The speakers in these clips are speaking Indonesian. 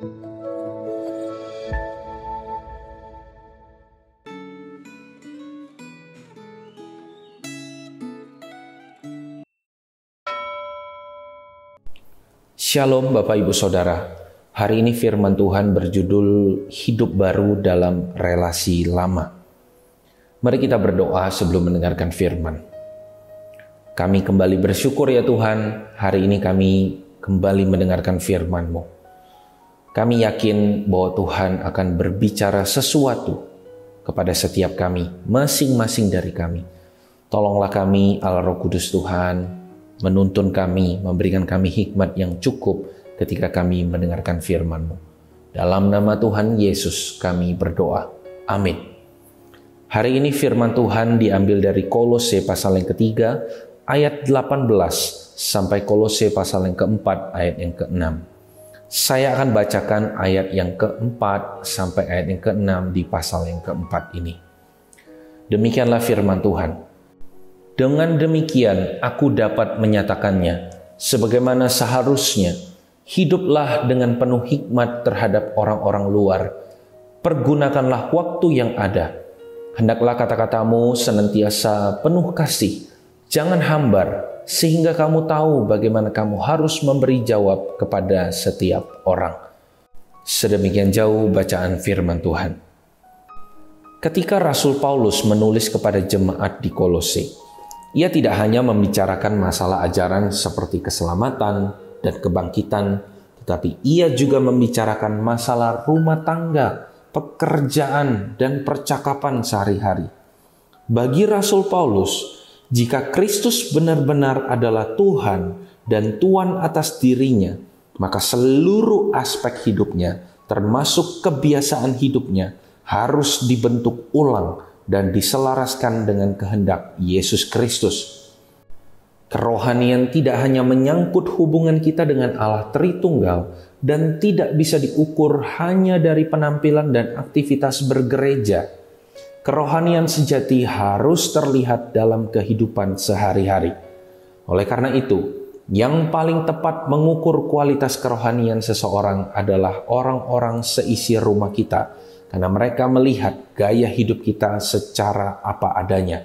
Shalom Bapak Ibu Saudara. Hari ini firman Tuhan berjudul Hidup Baru dalam Relasi Lama. Mari kita berdoa sebelum mendengarkan firman. Kami kembali bersyukur ya Tuhan, hari ini kami kembali mendengarkan firman-Mu. Kami yakin bahwa Tuhan akan berbicara sesuatu kepada setiap kami, masing-masing dari kami. Tolonglah kami, Allah Roh Kudus Tuhan, menuntun kami, memberikan kami hikmat yang cukup ketika kami mendengarkan firman-Mu. Dalam nama Tuhan Yesus kami berdoa. Amin. Hari ini firman Tuhan diambil dari Kolose pasal yang ketiga, ayat 18, sampai Kolose pasal yang keempat, ayat yang ke-6. Saya akan bacakan ayat yang keempat sampai ayat yang ke-6 di pasal yang keempat ini. Demikianlah firman Tuhan. Dengan demikian aku dapat menyatakannya, sebagaimana seharusnya, hiduplah dengan penuh hikmat terhadap orang-orang luar. Pergunakanlah waktu yang ada. Hendaklah kata-katamu senantiasa penuh kasih, jangan hambar, sehingga kamu tahu bagaimana kamu harus memberi jawab kepada setiap orang. Sedemikian jauh bacaan firman Tuhan. Ketika Rasul Paulus menulis kepada jemaat di Kolose, ia tidak hanya membicarakan masalah ajaran seperti keselamatan dan kebangkitan, tetapi ia juga membicarakan masalah rumah tangga, pekerjaan, dan percakapan sehari-hari. Bagi Rasul Paulus, jika Kristus benar-benar adalah Tuhan dan Tuan atas dirinya, maka seluruh aspek hidupnya, termasuk kebiasaan hidupnya, harus dibentuk ulang dan diselaraskan dengan kehendak Yesus Kristus. Kerohanian tidak hanya menyangkut hubungan kita dengan Allah Tritunggal dan tidak bisa diukur hanya dari penampilan dan aktivitas bergereja. Kerohanian sejati harus terlihat dalam kehidupan sehari-hari. Oleh karena itu, yang paling tepat mengukur kualitas kerohanian seseorang adalah orang-orang seisi rumah kita, karena mereka melihat gaya hidup kita secara apa adanya.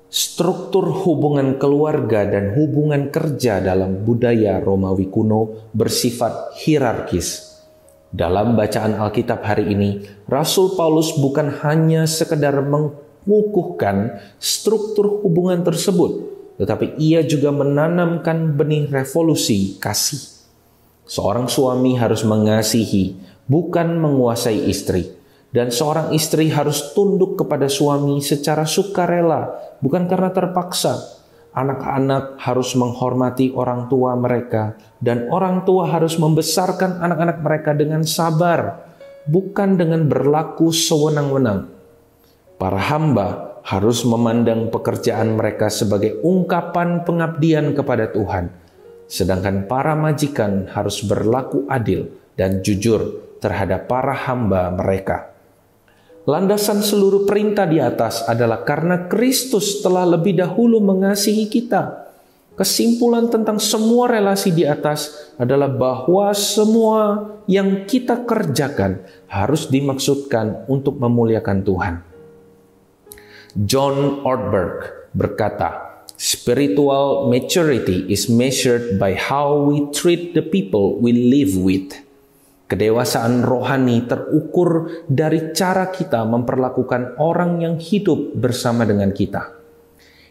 Struktur hubungan keluarga dan hubungan kerja dalam budaya Romawi kuno bersifat hierarkis. Dalam bacaan Alkitab hari ini, Rasul Paulus bukan hanya sekedar mengukuhkan struktur hubungan tersebut, tetapi ia juga menanamkan benih revolusi kasih. Seorang suami harus mengasihi, bukan menguasai istri. Dan seorang istri harus tunduk kepada suami secara sukarela, bukan karena terpaksa. Anak-anak harus menghormati orang tua mereka, dan orang tua harus membesarkan anak-anak mereka dengan sabar, bukan dengan berlaku sewenang-wenang. Para hamba harus memandang pekerjaan mereka sebagai ungkapan pengabdian kepada Tuhan, sedangkan para majikan harus berlaku adil dan jujur terhadap para hamba mereka. Landasan seluruh perintah di atas adalah karena Kristus telah lebih dahulu mengasihi kita. Kesimpulan tentang semua relasi di atas adalah bahwa semua yang kita kerjakan harus dimaksudkan untuk memuliakan Tuhan. John Ortberg berkata, "Spiritual maturity is measured by how we treat the people we live with." Kedewasaan rohani terukur dari cara kita memperlakukan orang yang hidup bersama dengan kita.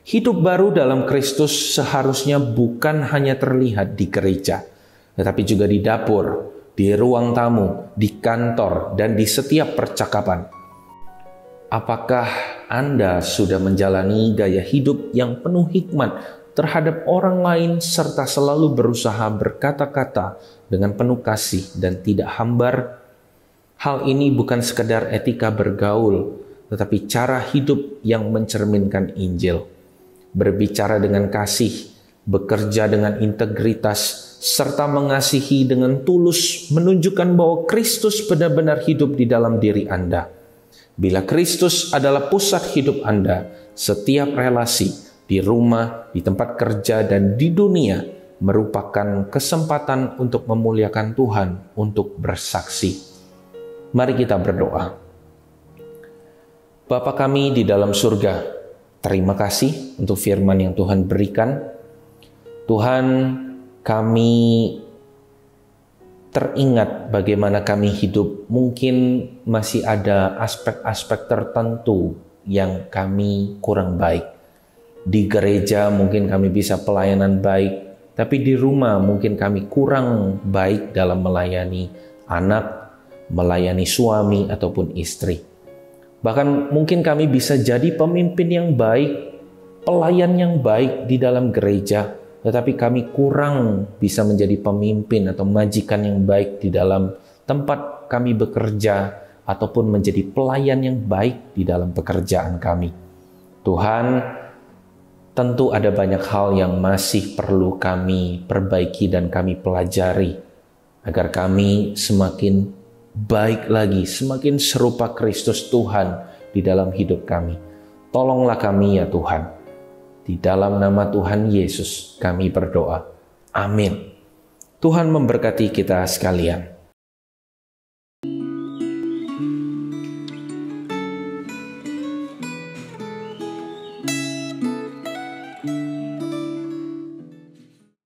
Hidup baru dalam Kristus seharusnya bukan hanya terlihat di gereja, tetapi juga di dapur, di ruang tamu, di kantor, dan di setiap percakapan. Apakah Anda sudah menjalani gaya hidup yang penuh hikmat terhadap orang lain serta selalu berusaha berkata-kata dengan penuh kasih dan tidak hambar? Hal ini bukan sekedar etika bergaul, tetapi cara hidup yang mencerminkan Injil. Berbicara dengan kasih, bekerja dengan integritas, serta mengasihi dengan tulus menunjukkan bahwa Kristus benar-benar hidup di dalam diri Anda. Bila Kristus adalah pusat hidup Anda, setiap relasi di rumah, di tempat kerja, dan di dunia merupakan kesempatan untuk memuliakan Tuhan, untuk bersaksi. Mari kita berdoa. Bapa kami di dalam surga, terima kasih untuk firman yang Tuhan berikan. Tuhan, kami teringat bagaimana kami hidup. Mungkin masih ada aspek-aspek tertentu yang kami kurang baik. Di gereja mungkin kami bisa pelayanan baik, tapi di rumah mungkin kami kurang baik dalam melayani anak, melayani suami ataupun istri. Bahkan mungkin kami bisa jadi pemimpin yang baik, pelayan yang baik di dalam gereja, tetapi kami kurang bisa menjadi pemimpin atau majikan yang baik di dalam tempat kami bekerja, ataupun menjadi pelayan yang baik di dalam pekerjaan kami. Tuhan, tentu ada banyak hal yang masih perlu kami perbaiki dan kami pelajari agar kami semakin baik lagi, semakin serupa Kristus Tuhan di dalam hidup kami. Tolonglah kami ya Tuhan. Di dalam nama Tuhan Yesus kami berdoa. Amin. Tuhan memberkati kita sekalian.